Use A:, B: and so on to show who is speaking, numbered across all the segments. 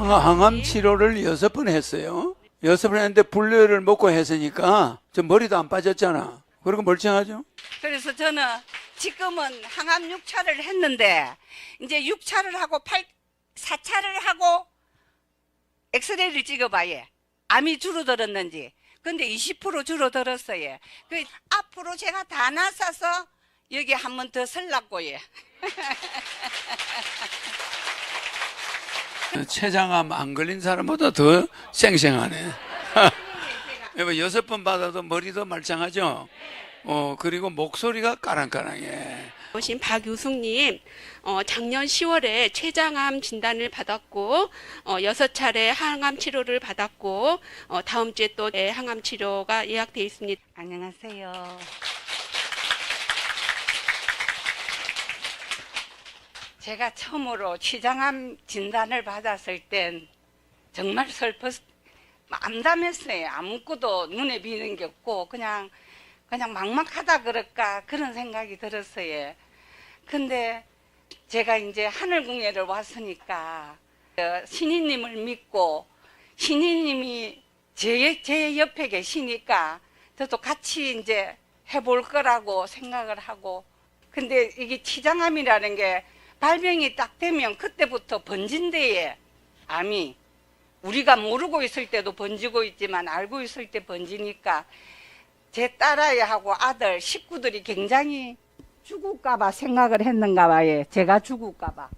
A: 항암 치료를 6번 했어요. 6번 했는데 분료를 먹고 했으니까 저 머리도 안 빠졌잖아. 그리고 멀쩡하죠?
B: 그래서 저는 지금은 항암 6차를 했는데 이제 6차를 하고 4차를 하고 엑스레이를 찍어봐요. 암이 줄어들었는지. 근데 20% 줄어들었어요. 그 앞으로 제가 다 나서서 여기 한 번 더 설라고요.
A: 췌장암 안 걸린 사람보다 더 쌩쌩하네. 여보 6번 받아도 머리도 말짱하죠? 그리고 목소리가 까랑까랑해.
C: 오신 박유숙님, 작년 10월에 췌장암 진단을 받았고 6차례 항암 치료를 받았고 다음 주에 또 항암 치료가 예약되어 있습니다.
B: 안녕하세요. 제가 처음으로 췌장암 진단을 받았을 땐 정말 암담했어요. 아무것도 눈에 비는 게 없고 그냥 막막하다 그럴까 그런 생각이 들었어요. 근데 제가 이제 하늘궁예를 왔으니까 신이님을 믿고 신이님이 제 옆에 계시니까 저도 같이 이제 해볼 거라고 생각을 하고, 근데 이게 췌장암이라는 게 발병이 딱 되면 그때부터 번진대요. 암이 우리가 모르고 있을 때도 번지고 있지만 알고 있을 때 번지니까 제 딸아이하고 아들 식구들이 굉장히 죽을까봐 생각을 했는가 봐요. 제가 죽을까봐.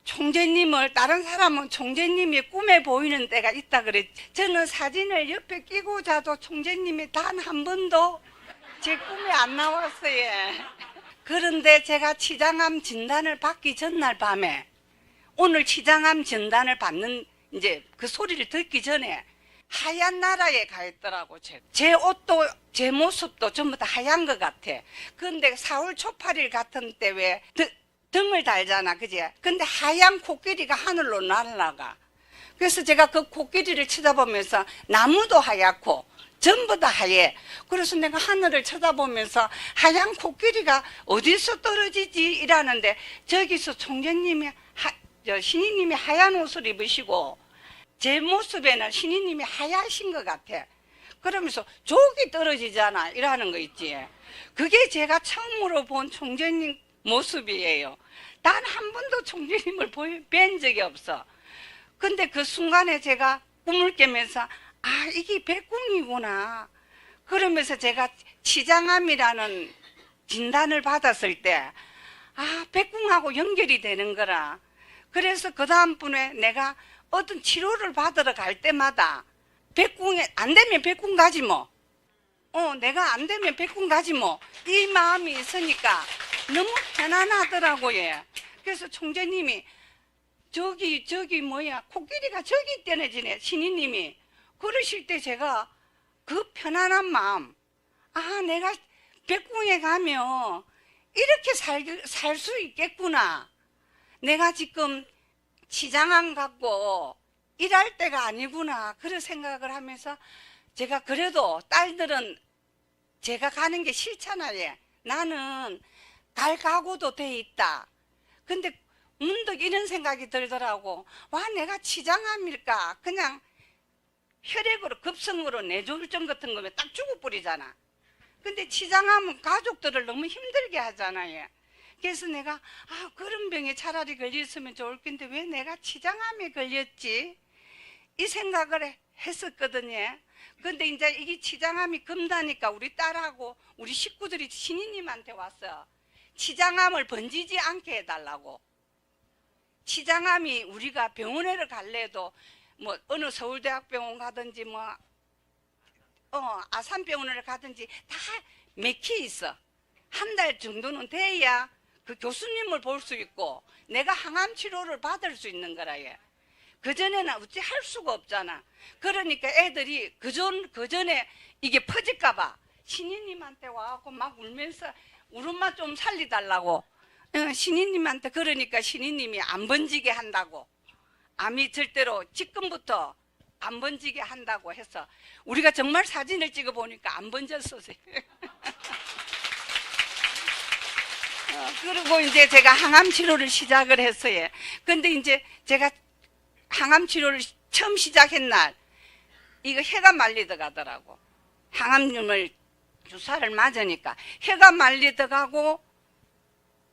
B: 총재님을, 다른 사람은 총재님이 꿈에 보이는 때가 있다 그래. 저는 사진을 옆에 끼고 자도 총재님이 단 한 번도 제 꿈에 안 나왔어요. 그런데 제가 췌장암 진단을 받기 전날 밤에, 오늘 췌장암 진단을 받는 이제 그 소리를 듣기 전에 하얀 나라에 가 있더라고. 제 옷도 제 모습도 전부 다 하얀 것 같아. 근데 4월 초파일 같은 때 왜 등을 달잖아, 그지? 근데 하얀 코끼리가 하늘로 날아가. 그래서 제가 그 코끼리를 쳐다보면서 나무도 하얗고 전부 다 하얘. 그래서 내가 하늘을 쳐다보면서 하얀 코끼리가 어디서 떨어지지 이러는데 저기서 총재님이 신이님이 하얀 옷을 입으시고 제 모습에는 신이님이 하얗신 것 같아. 그러면서 저기 떨어지잖아 이러는 거 있지. 그게 제가 처음으로 본 총재님 모습이에요. 단 한 번도 총재님을 뵌 적이 없어. 근데 그 순간에 제가 꿈을 깨면서 이게 백궁이구나. 그러면서 제가 췌장암이라는 진단을 받았을 때 백궁하고 연결이 되는 거라. 그래서 그 다음번에 내가 어떤 치료를 받으러 갈 때마다 백궁에 안 되면 백궁 가지 뭐. 내가 안 되면 백궁 가지 뭐. 이 마음이 있으니까 너무 편안하더라고요. 그래서 총재님이 저기 뭐야 코끼리가 저기 떼내지네 신이님이 그러실 때 제가 그 편안한 마음, 내가 백궁에 가면 이렇게 살 수 있겠구나. 내가 지금 췌장암 갖고 일할 때가 아니구나. 그런 생각을 하면서 제가 그래도 딸들은 제가 가는 게 싫잖아요. 나는 갈 각오도 돼 있다. 근데 문득 이런 생각이 들더라고. 내가 췌장암일까? 그냥 혈액으로 급성으로 뇌졸중 같은 거면 딱 죽어버리잖아. 근데 췌장암은 가족들을 너무 힘들게 하잖아요. 그래서 내가 그런 병에 차라리 걸렸으면 좋을 텐데 왜 내가 췌장암에 걸렸지? 이 생각을 했었거든요. 근데 이제 이게 췌장암이 금다니까 우리 딸하고 우리 식구들이 신이님한테 왔어. 췌장암을 번지지 않게 해달라고. 췌장암이 우리가 병원에를 갈래도 뭐 어느 서울대학병원 가든지 뭐 아산병원을 가든지 다 맥히 있어. 한 달 정도는 돼야 그 교수님을 볼 수 있고 내가 항암 치료를 받을 수 있는 거라. 그전에는 어찌 할 수가 없잖아. 그러니까 애들이 그전에 이게 퍼질까봐 신이님한테 와갖고 막 울면서 우리 엄마 좀 살리달라고. 신이님한테 그러니까 신이님이 안 번지게 한다고. 암이 절대로 지금부터 안 번지게 한다고 해서 우리가 정말 사진을 찍어 보니까 안 번졌었어요. 그리고 이제 제가 항암 치료를 시작을 했어요. 근데 이제 제가 항암 치료를 처음 시작한 날 이거 혀가 말리다 가더라고. 항암염을 주사를 맞으니까 혀가 말리다 가고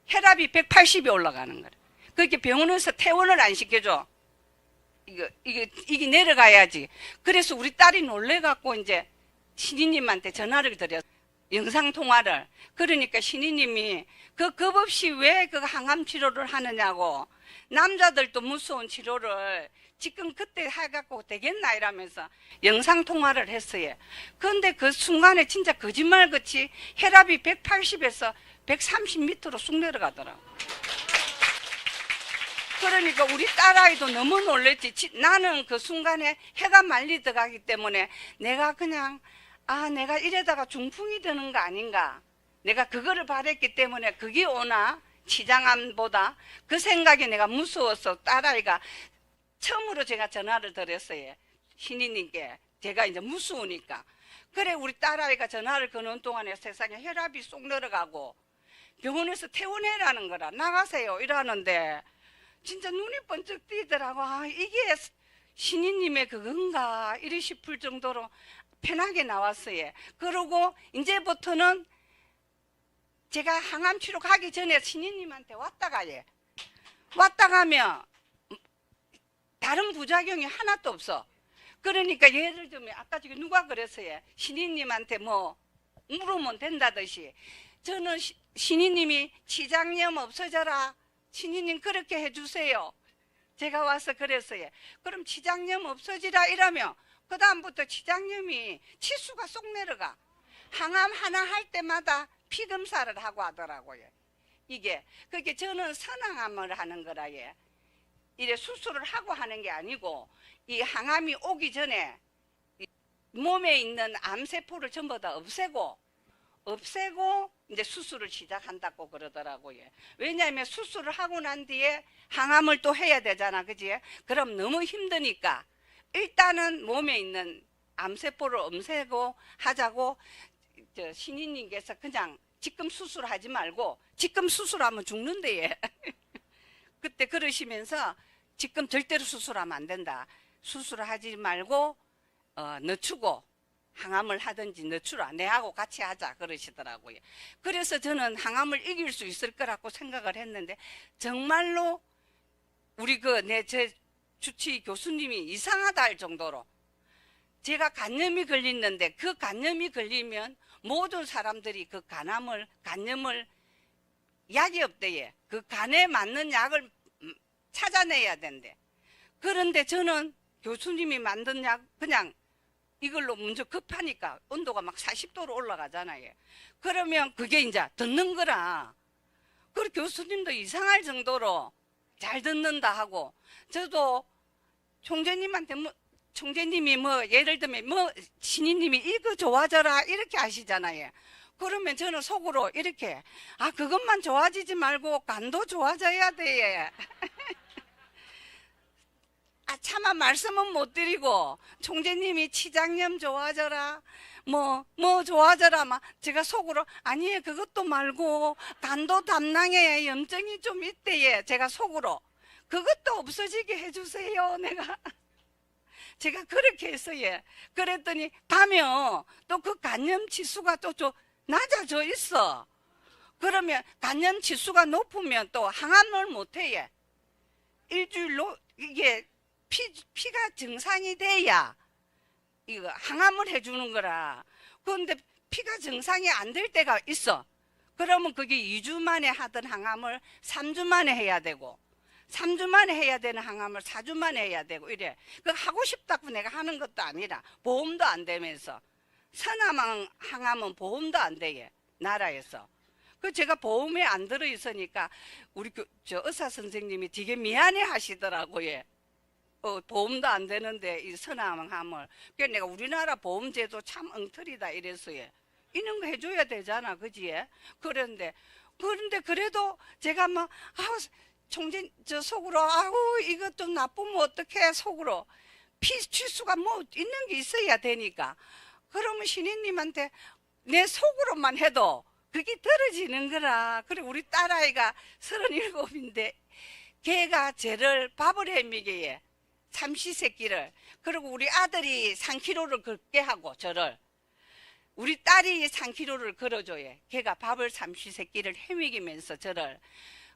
B: 혈압이 180이 올라가는 거래. 그렇게 병원에서 퇴원을 안 시켜줘. 이게 내려가야지. 그래서 우리 딸이 놀래갖고 이제 신이님한테 전화를 드렸어. 영상통화를. 그러니까 신이님이 그 겁 없이 왜 그 항암 치료를 하느냐고. 남자들도 무서운 치료를 지금 그때 해갖고 되겠나 이러면서 영상통화를 했어요. 그런데 그 순간에 진짜 거짓말같이 혈압이 180에서 130 밑으로 쑥 내려가더라고. 그러니까 우리 딸아이도 너무 놀랬지. 나는 그 순간에 혀가 말리다 가기 때문에 내가 그냥 내가 이래다가 중풍이 되는 거 아닌가. 내가 그거를 바랬기 때문에 그게 오나 치장암보다 그 생각에 내가 무서워서 딸아이가 처음으로 제가 전화를 드렸어요. 신이님께. 제가 이제 무서우니까. 그래 우리 딸아이가 전화를 거는 동안에 세상에 혈압이 쏙 내려가고 병원에서 퇴원해라는 거라. 나가세요 이러는데 진짜 눈이 번쩍 뜨이더라고. 이게 신이님의 그건가 이리 싶을 정도로 편하게 나왔어요. 그러고 이제부터는 제가 항암 치료 가기 전에 신이님한테 왔다 가면 다른 부작용이 하나도 없어. 그러니까 예를 들면 아까 저기 누가 그랬어요. 신이님한테 뭐 물으면 된다듯이 저는 신이님이 치장염 없어져라. 신이님 그렇게 해주세요. 제가 와서 그랬어요. 그럼 치장염 없어지라 이러면 그 다음부터 치장염이 치수가 쏙 내려가. 항암 하나 할 때마다 피검사를 하고 하더라고요. 그게 저는 선항암을 하는 거라. 이래 수술을 하고 하는 게 아니고 이 항암이 오기 전에 몸에 있는 암세포를 전부 다 없애고 이제 수술을 시작한다고 그러더라고요. 왜냐하면 수술을 하고 난 뒤에 항암을 또 해야 되잖아. 그지? 그럼 너무 힘드니까 일단은 몸에 있는 암세포를 없애고 하자고 신이님께서 그냥 지금 수술하지 말고 지금 수술하면 죽는데 그때 그러시면서 지금 절대로 수술하면 안 된다. 수술을 하지 말고 늦추고 항암을 하든지 늦추라. 내하고 같이 하자 그러시더라고요. 그래서 저는 항암을 이길 수 있을 거라고 생각을 했는데 정말로 우리 제 주치 교수님이 이상하다 할 정도로 제가 간염이 걸렸는데 그 간염이 걸리면 모든 사람들이 그 간염을 약이 없대요. 그 간에 맞는 약을 찾아내야 된대. 그런데 저는 교수님이 만든 약 그냥 이걸로 먼저 급하니까 온도가 막 40도로 올라가잖아요. 그러면 그게 이제 듣는 거라. 그리고 교수님도 이상할 정도로 잘 듣는다 하고 저도 총재님한테 총재님이 예를 들면 신이님이 이거 좋아져라 이렇게 하시잖아요. 그러면 저는 속으로 이렇게 그것만 좋아지지 말고 간도 좋아져야 돼. 차마 말씀은 못 드리고 총재님이 치장염 좋아져라 뭐 좋아져라 막 제가 속으로 아니에요 그것도 말고 간도 담낭에 염증이 좀 있대요. 제가 속으로 그것도 없어지게 해주세요. 제가 그렇게 했어요. 그랬더니 가면 또 그 간염 지수가 또 낮아져 있어. 그러면 간염 지수가 높으면 또 항암을 못해요. 일주일로 이게 피가 정상이 돼야 이거 항암을 해주는 거라. 그런데 피가 정상이 안 될 때가 있어. 그러면 그게 2주 만에 하던 항암을 3주 만에 해야 되고 3주 만에 해야 되는 항암을 4주 만에 해야 되고 이래. 그 하고 싶다고 내가 하는 것도 아니라 보험도 안 되면서 선암 항암은 보험도 안 돼요. 나라에서. 그 제가 보험에 안 들어 있으니까 우리 의사 선생님이 되게 미안해 하시더라고요. 보험도 안 되는데 이 선암을. 그래서 내가 우리나라 보험제도 참 엉터리다 이랬어요. 이런 거 해줘야 되잖아, 그지? 그런데 그래도 제가 총재 속으로 이것 좀 나쁘면 어떡해 속으로 피 치수가 있는 게 있어야 되니까. 그러면 신이님한테 내 속으로만 해도 그게 떨어지는 거라. 그리고 우리 딸아이가 37인데 걔가 쟤를 밥을 해 먹여요. 삼시세끼를. 그리고 우리 아들이 3kg를 걷게 하고 저를. 우리 딸이 3kg를 걸어줘요. 걔가 밥을 삼시세끼를 헤매기면서 저를.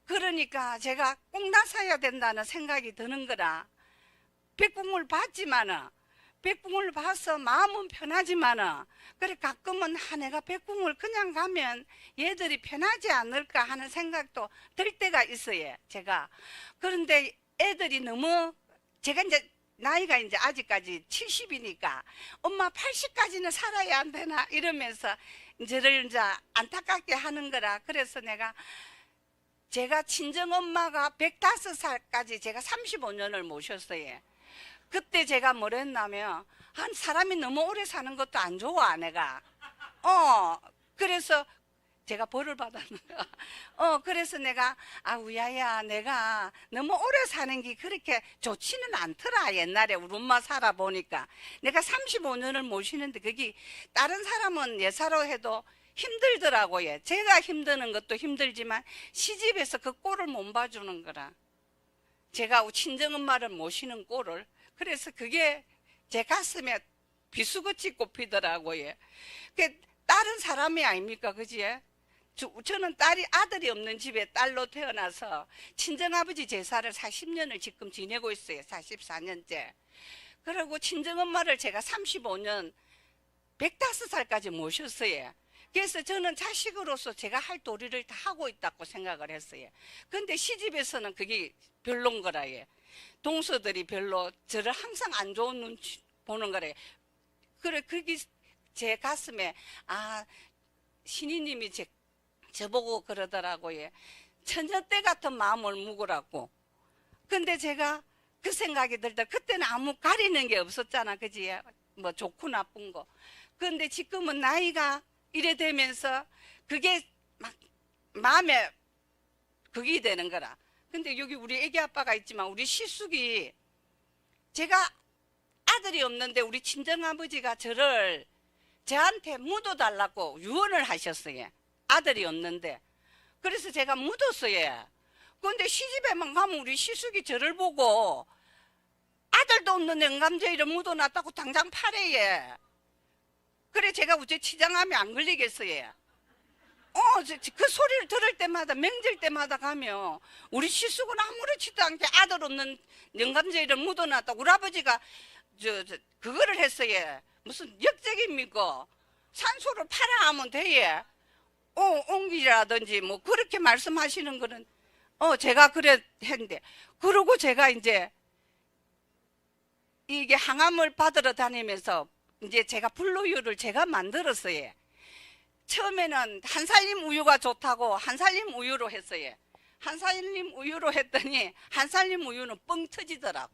B: 그러니까 제가 꼭 나서야 된다는 생각이 드는 거라. 백궁을 봤지만은, 백궁을 봐서 마음은 편하지만은, 그래 가끔은 내가 백궁을 그냥 가면 얘들이 편하지 않을까 하는 생각도 들 때가 있어요, 제가. 그런데 애들이 너무, 제가 이제 나이가 이제 아직까지 70이니까 엄마 80까지는 살아야 안 되나 이러면서 저를 이제 안타깝게 하는 거라. 그래서 제가 친정엄마가 105살까지 제가 35년을 모셨어요. 그때 제가 뭘 했냐면, 한 사람이 너무 오래 사는 것도 안 좋아, 내가. 그래서 제가 벌을 받았는 거야. 그래서 내가, 우야야, 내가 너무 오래 사는 게 그렇게 좋지는 않더라, 옛날에 우리 엄마 살아보니까. 내가 35년을 모시는데, 그게 다른 사람은 예사로 해도 힘들더라고요. 제가 힘드는 것도 힘들지만, 시집에서 그 꼴을 못 봐주는 거라. 제가 친정엄마를 모시는 꼴을. 그래서 그게 제 가슴에 비수같이 꼽히더라고요. 그 다른 사람이 아닙니까, 그지? 저는 아들이 없는 집에 딸로 태어나서 친정아버지 제사를 40년을 지금 지내고 있어요. 44년째. 그리고 친정엄마를 제가 35년, 105살까지 모셨어요. 그래서 저는 자식으로서 제가 할 도리를 다 하고 있다고 생각을 했어요. 근데 시집에서는 그게 별론 거라요. 동서들이 별로 저를 항상 안 좋은 눈치 보는 거래요. 그래, 그게 제 가슴에, 신이님이 저보고 그러더라고요. 처녀때 같은 마음을 묵으라고. 근데 제가 그 생각이 들다. 그때는 아무 가리는 게 없었잖아, 그지? 뭐 좋고 나쁜 거. 근데 지금은 나이가 이래 되면서 그게 막 마음에 그게 되는 거라. 근데 여기 우리 애기 아빠가 있지만 우리 시숙이, 제가 아들이 없는데 우리 친정아버지가 저한테 묻어달라고 유언을 하셨어요. 아들이 없는데. 그래서 제가 묻었어요. 그런데 시집에만 가면 우리 시숙이 저를 보고 아들도 없는 영감제이를 묻어놨다고 당장 파래요. 그래 제가 어째 치장하면 안 걸리겠어요. 그 소리를 들을 때마다, 명절 때마다 가면 우리 시숙은 아무렇지도 않게 아들 없는 영감제이를 묻어놨다고 우리 아버지가 그거를 했어요. 무슨 역적입니까? 산소를 팔아 하면 돼요. 옹기라든지 뭐 그렇게 말씀하시는 거는 제가 그래 했는데, 그러고 제가 이제 이게 항암을 받으러 다니면서 이제 제가 불로유를 제가 만들었어요. 처음에는 한살림 우유가 좋다고 한살림 우유로 했어요. 한살림 우유로 했더니 한살림 우유는 뻥 터지더라고.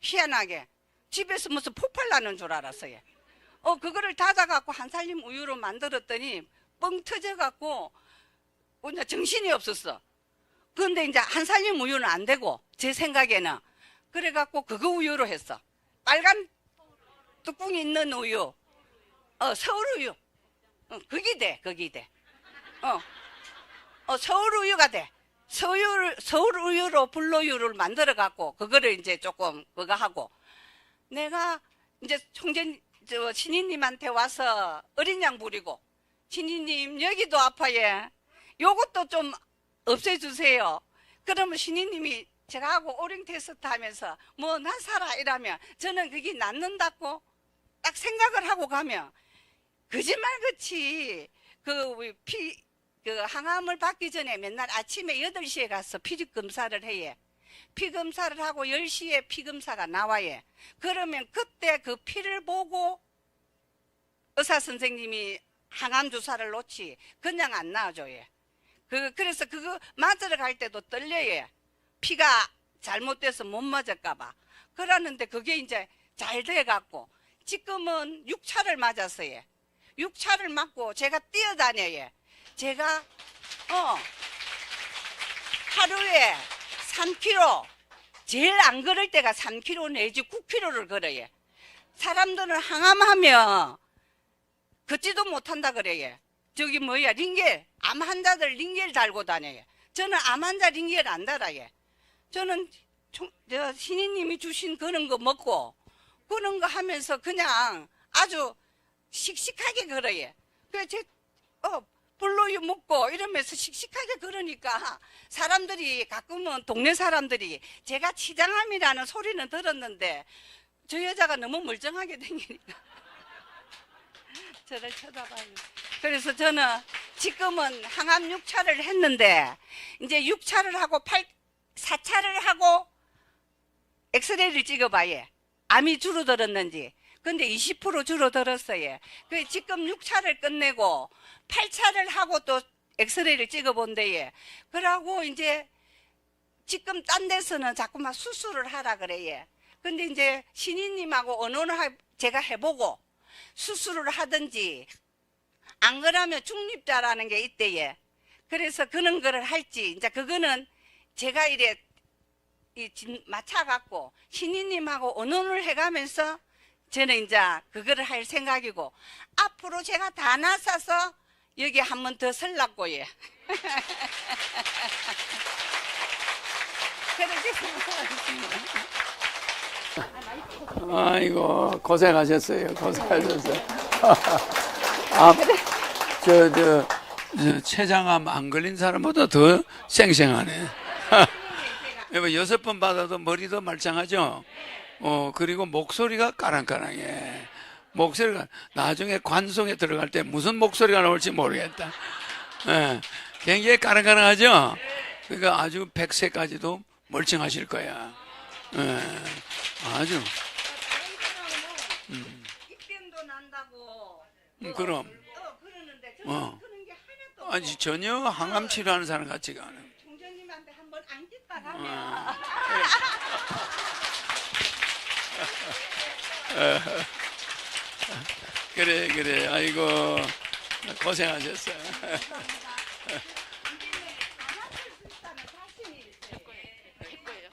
B: 희한하게 집에서 무슨 폭발 나는 줄 알았어요. 그거를 닫아갖고 한살림 우유로 만들었더니 뻥 터져갖고 그냥 정신이 없었어. 그런데 이제 한살림 우유는 안 되고 제 생각에는 그래갖고 그거 우유로 했어. 빨간 뚜껑이 있는 우유, 서울 우유. 그게 돼. 서울 우유가 돼. 서울 우유로 불로유를 만들어 갖고 그거를 이제 조금 그거 하고, 내가 이제 신이님한테 와서 어린 양 부리고, 신이님 여기도 아파요. 요것도 좀 없애주세요. 그러면 신이님이 제가 하고 오링 테스트 하면서 뭐 난 살아 이라면 저는 그게 낫는다고 딱 생각을 하고 가면, 거짓말같이 그 항암을 받기 전에 맨날 아침에 8시에 가서 피직 검사를 해요. 피 검사를 하고 10시에 피 검사가 나와요. 그러면 그때 그 피를 보고 의사 선생님이 항암 주사를 놓지 그냥 안 놔줘요. 그래서 그거 맞으러 갈 때도 떨려요. 피가 잘못돼서 못 맞을까봐. 그러는데 그게 이제 잘 돼갖고 지금은 6차를 맞았어요. 6차를 맞고 제가 뛰어다녀요. 제가 하루에 3km, 제일 안 걸을 때가 3km 내지 9km를 걸어요. 사람들은 항암하면 걷지도 못한다 그래요. 저기 뭐야, 링겔, 암 환자들 링겔 달고 다녀요. 저는 암 환자 링겔 안 달아요. 저는 저 신이님이 주신 그런 거 먹고 그런 거 하면서 그냥 아주 씩씩하게 걸어요. 그래서 불로유 먹고 이러면서 씩씩하게 걸으니까 사람들이 가끔은 동네 사람들이 제가 치장암이라는 소리는 들었는데 저 여자가 너무 멀쩡하게 생기니까 저를 쳐다봐요. 그래서 저는 지금은 항암 6차를 했는데 이제 6차를 하고 4차를 하고 엑스레이를 찍어봐요. 암이 줄어들었는지. 근데 20% 줄어들었어요. 그 지금 6차를 끝내고 8차를 하고 또 엑스레이를 찍어본대요. 그러고 이제 지금 딴 데서는 자꾸만 수술을 하라 그래요. 근데 이제 신인님하고 언론을 제가 해보고 수술을 하든지 안 그러면 중립자라는 게 있대요. 그래서 그런 거를 할지 이제 그거는 제가 이래 맞춰갖고 신인님하고 언론을 해가면서 저는 이제 그거를 할 생각이고 앞으로 제가 다 나서서 여기 한 번 더 설랍고요. 그렇게 생각하겠습니다.
A: 아이고 고생하셨어요. 고생하셨어요. 저 췌장암 안 걸린 사람보다 더 쌩쌩하네. 여보 6번 받아도 머리도 말짱하죠. 그리고 목소리가 까랑까랑해. 목소리가 나중에 관송에 들어갈 때 무슨 목소리가 나올지 모르겠다. 예, 굉장히 까랑까랑하죠. 그러니까 아주 100세까지도 멀쩡하실 거야. 예, 아주.
B: 입병도 난다고.
A: 그럼.
B: 그러는데 저는 그런 게 하나도
A: 아니 전혀 항암 치료하는 사람 같지가 않아.
B: 총장님한테 한번 안기다 가면
A: 그래. 아이고 고생하셨어요.
C: 할 거예요.